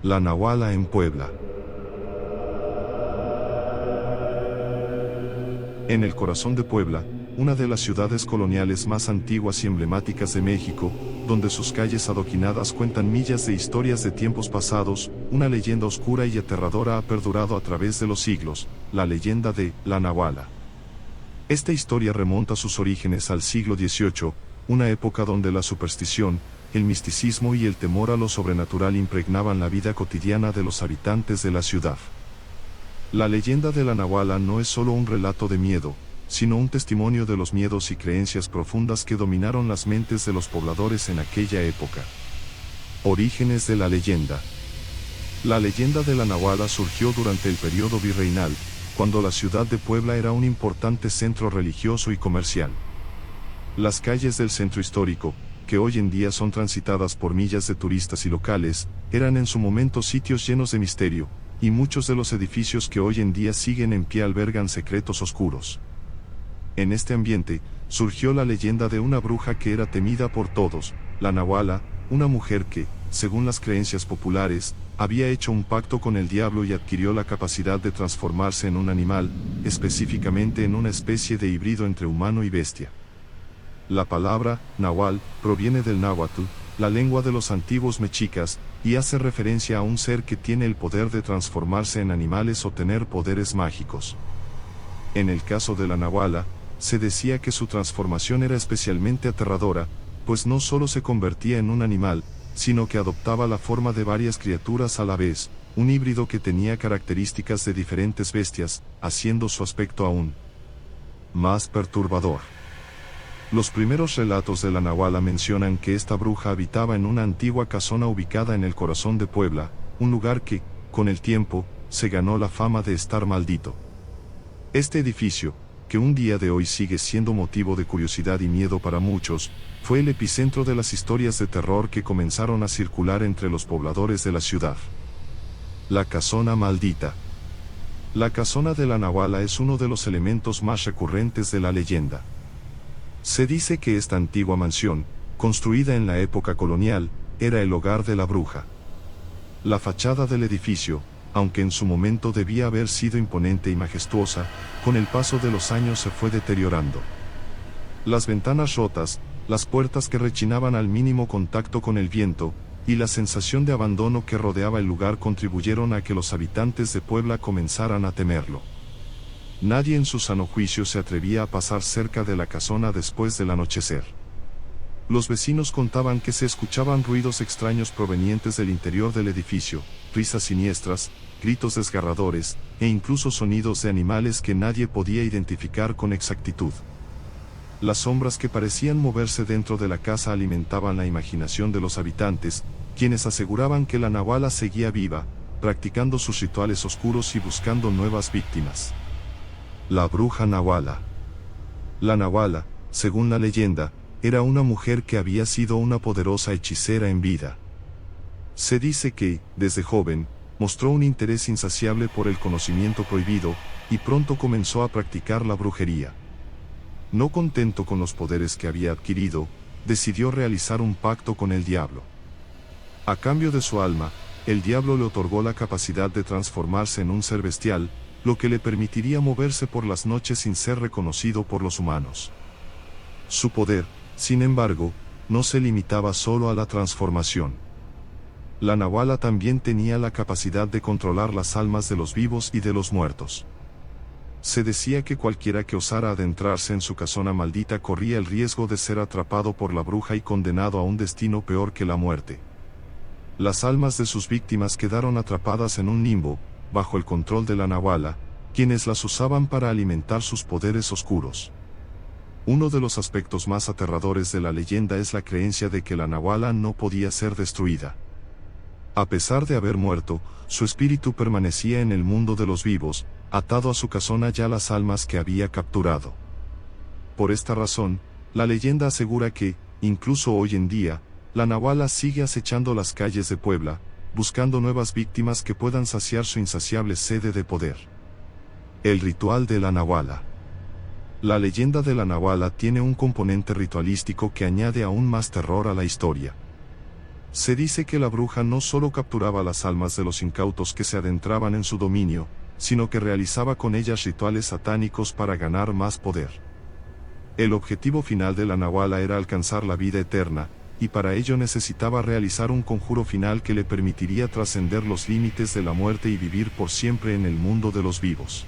La Nahuala en Puebla. En el corazón de Puebla, una de las ciudades coloniales más antiguas y emblemáticas de México, donde sus calles adoquinadas cuentan millas de historias de tiempos pasados, una leyenda oscura y aterradora ha perdurado a través de los siglos, la leyenda de La Nahuala. Esta historia remonta sus orígenes al siglo XVIII, una época donde la superstición, el misticismo y el temor a lo sobrenatural impregnaban la vida cotidiana de los habitantes de la ciudad. La leyenda de la Nahuala no es solo un relato de miedo, sino un testimonio de los miedos y creencias profundas que dominaron las mentes de los pobladores en aquella época. Orígenes de la leyenda. La leyenda de la Nahuala surgió durante el periodo virreinal, cuando la ciudad de Puebla era un importante centro religioso y comercial. Las calles del centro histórico, que hoy en día son transitadas por millas de turistas y locales, eran en su momento sitios llenos de misterio, y muchos de los edificios que hoy en día siguen en pie albergan secretos oscuros. En este ambiente, surgió la leyenda de una bruja que era temida por todos, la Nahuala, una mujer que, según las creencias populares, había hecho un pacto con el diablo y adquirió la capacidad de transformarse en un animal, específicamente en una especie de híbrido entre humano y bestia. La palabra, Nahual, proviene del náhuatl, la lengua de los antiguos mexicas, y hace referencia a un ser que tiene el poder de transformarse en animales o tener poderes mágicos. En el caso de la Nahuala, se decía que su transformación era especialmente aterradora, pues no solo se convertía en un animal, sino que adoptaba la forma de varias criaturas a la vez, un híbrido que tenía características de diferentes bestias, haciendo su aspecto aún más perturbador. Los primeros relatos de la Nahuala mencionan que esta bruja habitaba en una antigua casona ubicada en el corazón de Puebla, un lugar que, con el tiempo, se ganó la fama de estar maldito. Este edificio, que un día de hoy sigue siendo motivo de curiosidad y miedo para muchos, fue el epicentro de las historias de terror que comenzaron a circular entre los pobladores de la ciudad. La casona maldita. La casona de la Nahuala es uno de los elementos más recurrentes de la leyenda. Se dice que esta antigua mansión, construida en la época colonial, era el hogar de la bruja. La fachada del edificio, aunque en su momento debía haber sido imponente y majestuosa, con el paso de los años se fue deteriorando. Las ventanas rotas, las puertas que rechinaban al mínimo contacto con el viento, y la sensación de abandono que rodeaba el lugar contribuyeron a que los habitantes de Puebla comenzaran a temerlo. Nadie en su sano juicio se atrevía a pasar cerca de la casona después del anochecer. Los vecinos contaban que se escuchaban ruidos extraños provenientes del interior del edificio, risas siniestras, gritos desgarradores, e incluso sonidos de animales que nadie podía identificar con exactitud. Las sombras que parecían moverse dentro de la casa alimentaban la imaginación de los habitantes, quienes aseguraban que la Nahuala seguía viva, practicando sus rituales oscuros y buscando nuevas víctimas. La bruja Nahuala. La Nahuala, según la leyenda, era una mujer que había sido una poderosa hechicera en vida. Se dice que, desde joven, mostró un interés insaciable por el conocimiento prohibido, y pronto comenzó a practicar la brujería. No contento con los poderes que había adquirido, decidió realizar un pacto con el diablo. A cambio de su alma, el diablo le otorgó la capacidad de transformarse en un ser bestial, lo que le permitiría moverse por las noches sin ser reconocido por los humanos. Su poder, sin embargo, no se limitaba solo a la transformación. La Nahuala también tenía la capacidad de controlar las almas de los vivos y de los muertos. Se decía que cualquiera que osara adentrarse en su casona maldita corría el riesgo de ser atrapado por la bruja y condenado a un destino peor que la muerte. Las almas de sus víctimas quedaron atrapadas en un limbo, bajo el control de la Nahuala, quienes las usaban para alimentar sus poderes oscuros. Uno de los aspectos más aterradores de la leyenda es la creencia de que la Nahuala no podía ser destruida. A pesar de haber muerto, su espíritu permanecía en el mundo de los vivos, atado a su casona y a las almas que había capturado. Por esta razón, la leyenda asegura que, incluso hoy en día, la Nahuala sigue acechando las calles de Puebla, buscando nuevas víctimas que puedan saciar su insaciable sede de poder. El ritual de la Nahuala. La leyenda de la Nahuala tiene un componente ritualístico que añade aún más terror a la historia. Se dice que la bruja no solo capturaba las almas de los incautos que se adentraban en su dominio, sino que realizaba con ellas rituales satánicos para ganar más poder. El objetivo final de la Nahuala era alcanzar la vida eterna, y para ello necesitaba realizar un conjuro final que le permitiría trascender los límites de la muerte y vivir por siempre en el mundo de los vivos.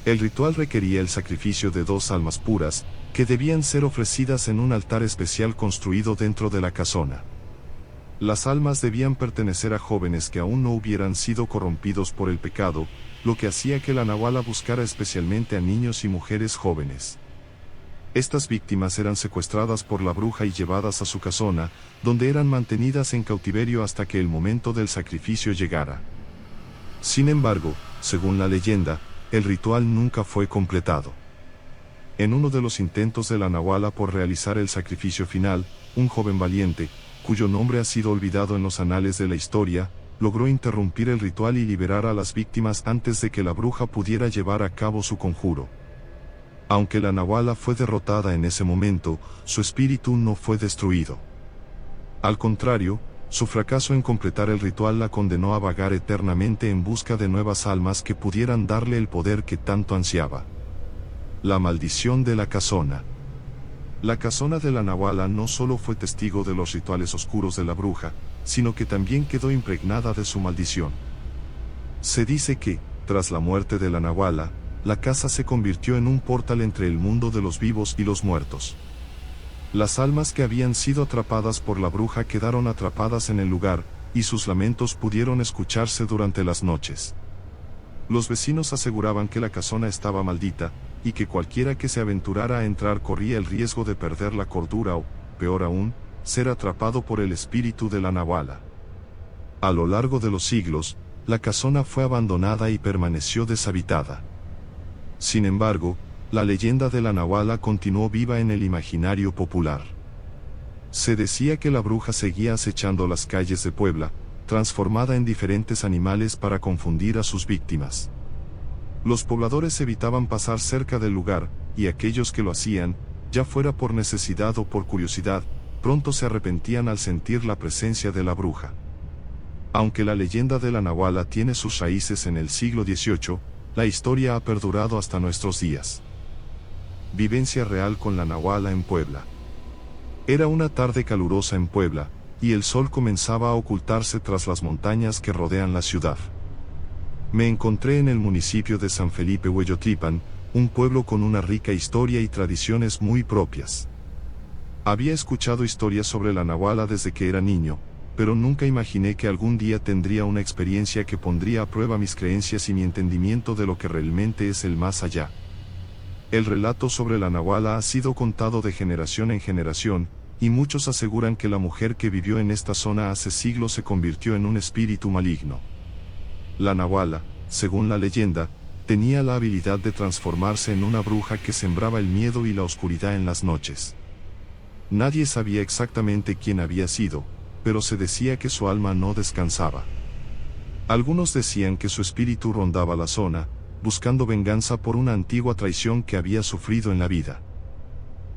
El ritual requería el sacrificio de 2 almas puras, que debían ser ofrecidas en un altar especial construido dentro de la casona. Las almas debían pertenecer a jóvenes que aún no hubieran sido corrompidos por el pecado, lo que hacía que la Nahuala buscara especialmente a niños y mujeres jóvenes. Estas víctimas eran secuestradas por la bruja y llevadas a su casona, donde eran mantenidas en cautiverio hasta que el momento del sacrificio llegara. Sin embargo, según la leyenda, el ritual nunca fue completado. En uno de los intentos de la Nahuala por realizar el sacrificio final, un joven valiente, cuyo nombre ha sido olvidado en los anales de la historia, logró interrumpir el ritual y liberar a las víctimas antes de que la bruja pudiera llevar a cabo su conjuro. Aunque la Nahuala fue derrotada en ese momento, su espíritu no fue destruido. Al contrario, su fracaso en completar el ritual la condenó a vagar eternamente en busca de nuevas almas que pudieran darle el poder que tanto ansiaba. La maldición de la casona. La casona de la Nahuala no solo fue testigo de los rituales oscuros de la bruja, sino que también quedó impregnada de su maldición. Se dice que, tras la muerte de la Nahuala, la casa se convirtió en un portal entre el mundo de los vivos y los muertos. Las almas que habían sido atrapadas por la bruja quedaron atrapadas en el lugar, y sus lamentos pudieron escucharse durante las noches. Los vecinos aseguraban que la casona estaba maldita, y que cualquiera que se aventurara a entrar corría el riesgo de perder la cordura o, peor aún, ser atrapado por el espíritu de la Nahuala. A lo largo de los siglos, la casona fue abandonada y permaneció deshabitada. Sin embargo, la leyenda de la Nahuala continuó viva en el imaginario popular. Se decía que la bruja seguía acechando las calles de Puebla, transformada en diferentes animales para confundir a sus víctimas. Los pobladores evitaban pasar cerca del lugar, y aquellos que lo hacían, ya fuera por necesidad o por curiosidad, pronto se arrepentían al sentir la presencia de la bruja. Aunque la leyenda de la Nahuala tiene sus raíces en el siglo XVIII, la historia ha perdurado hasta nuestros días. Vivencia real con la Nahuala en Puebla. Era una tarde calurosa en Puebla, y el sol comenzaba a ocultarse tras las montañas que rodean la ciudad. Me encontré en el municipio de San Felipe Hueyotlipan, un pueblo con una rica historia y tradiciones muy propias. Había escuchado historias sobre la Nahuala desde que era niño, pero nunca imaginé que algún día tendría una experiencia que pondría a prueba mis creencias y mi entendimiento de lo que realmente es el más allá. El relato sobre la Nahuala ha sido contado de generación en generación, y muchos aseguran que la mujer que vivió en esta zona hace siglos se convirtió en un espíritu maligno. La Nahuala, según la leyenda, tenía la habilidad de transformarse en una bruja que sembraba el miedo y la oscuridad en las noches. Nadie sabía exactamente quién había sido, pero se decía que su alma no descansaba. Algunos decían que su espíritu rondaba la zona, buscando venganza por una antigua traición que había sufrido en la vida.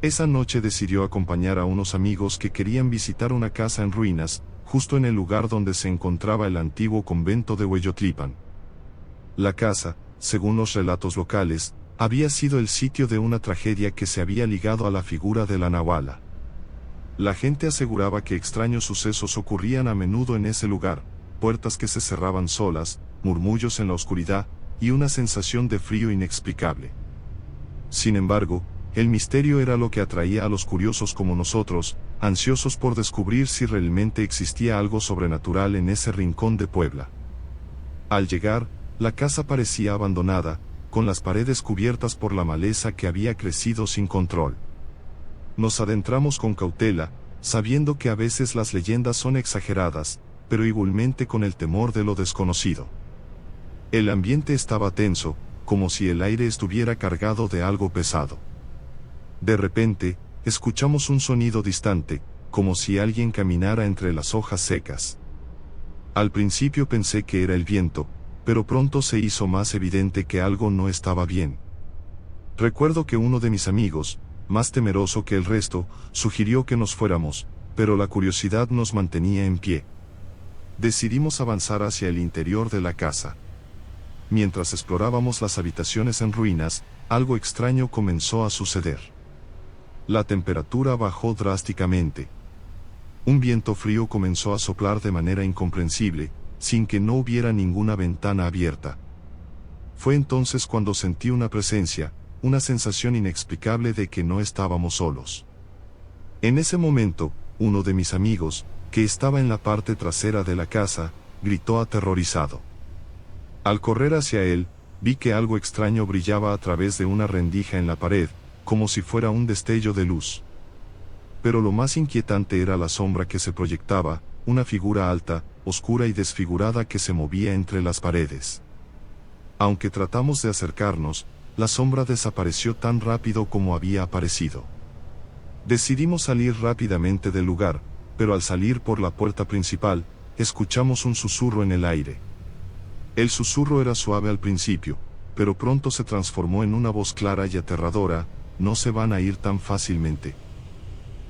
Esa noche decidió acompañar a unos amigos que querían visitar una casa en ruinas, justo en el lugar donde se encontraba el antiguo convento de Hueyotlipan. La casa, según los relatos locales, había sido el sitio de una tragedia que se había ligado a la figura de la Nahuala. La gente aseguraba que extraños sucesos ocurrían a menudo en ese lugar, puertas que se cerraban solas, murmullos en la oscuridad, y una sensación de frío inexplicable. Sin embargo, el misterio era lo que atraía a los curiosos como nosotros, ansiosos por descubrir si realmente existía algo sobrenatural en ese rincón de Puebla. Al llegar, la casa parecía abandonada, con las paredes cubiertas por la maleza que había crecido sin control. Nos adentramos con cautela, sabiendo que a veces las leyendas son exageradas, pero igualmente con el temor de lo desconocido. El ambiente estaba tenso, como si el aire estuviera cargado de algo pesado. De repente, escuchamos un sonido distante, como si alguien caminara entre las hojas secas. Al principio pensé que era el viento, pero pronto se hizo más evidente que algo no estaba bien. Recuerdo que uno de mis amigos, más temeroso que el resto, sugirió que nos fuéramos, pero la curiosidad nos mantenía en pie. Decidimos avanzar hacia el interior de la casa. Mientras explorábamos las habitaciones en ruinas, algo extraño comenzó a suceder. La temperatura bajó drásticamente. Un viento frío comenzó a soplar de manera incomprensible, sin que no hubiera ninguna ventana abierta. Fue entonces cuando sentí una presencia, una sensación inexplicable de que no estábamos solos. En ese momento, uno de mis amigos, que estaba en la parte trasera de la casa, gritó aterrorizado. Al correr hacia él, vi que algo extraño brillaba a través de una rendija en la pared, como si fuera un destello de luz. Pero lo más inquietante era la sombra que se proyectaba, una figura alta, oscura y desfigurada que se movía entre las paredes. Aunque tratamos de acercarnos, la sombra desapareció tan rápido como había aparecido. Decidimos salir rápidamente del lugar, pero al salir por la puerta principal, escuchamos un susurro en el aire. El susurro era suave al principio, pero pronto se transformó en una voz clara y aterradora: no se van a ir tan fácilmente.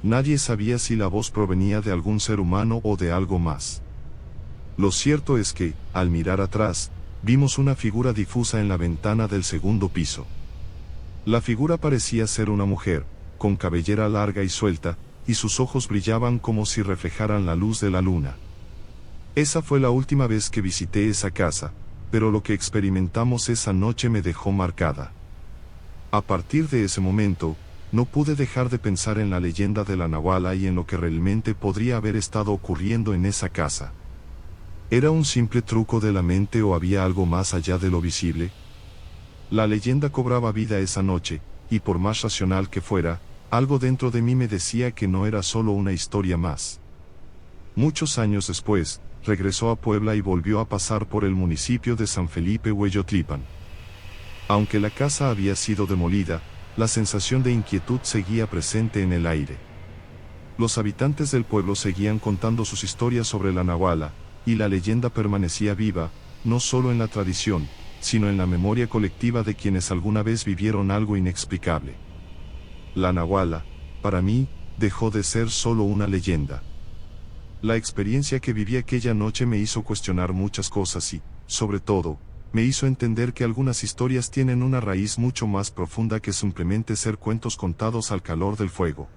Nadie sabía si la voz provenía de algún ser humano o de algo más. Lo cierto es que, al mirar atrás, vimos una figura difusa en la ventana del segundo piso. La figura parecía ser una mujer, con cabellera larga y suelta, y sus ojos brillaban como si reflejaran la luz de la luna. Esa fue la última vez que visité esa casa, pero lo que experimentamos esa noche me dejó marcada. A partir de ese momento, no pude dejar de pensar en la leyenda de la Nahuala y en lo que realmente podría haber estado ocurriendo en esa casa. ¿Era un simple truco de la mente o había algo más allá de lo visible? La leyenda cobraba vida esa noche, y por más racional que fuera, algo dentro de mí me decía que no era solo una historia más. Muchos años después, regresó a Puebla y volvió a pasar por el municipio de San Felipe Hueyotlipan. Aunque la casa había sido demolida, la sensación de inquietud seguía presente en el aire. Los habitantes del pueblo seguían contando sus historias sobre la Nahuala, y la leyenda permanecía viva, no solo en la tradición, sino en la memoria colectiva de quienes alguna vez vivieron algo inexplicable. La Nahuala, para mí, dejó de ser solo una leyenda. La experiencia que viví aquella noche me hizo cuestionar muchas cosas y, sobre todo, me hizo entender que algunas historias tienen una raíz mucho más profunda que simplemente ser cuentos contados al calor del fuego.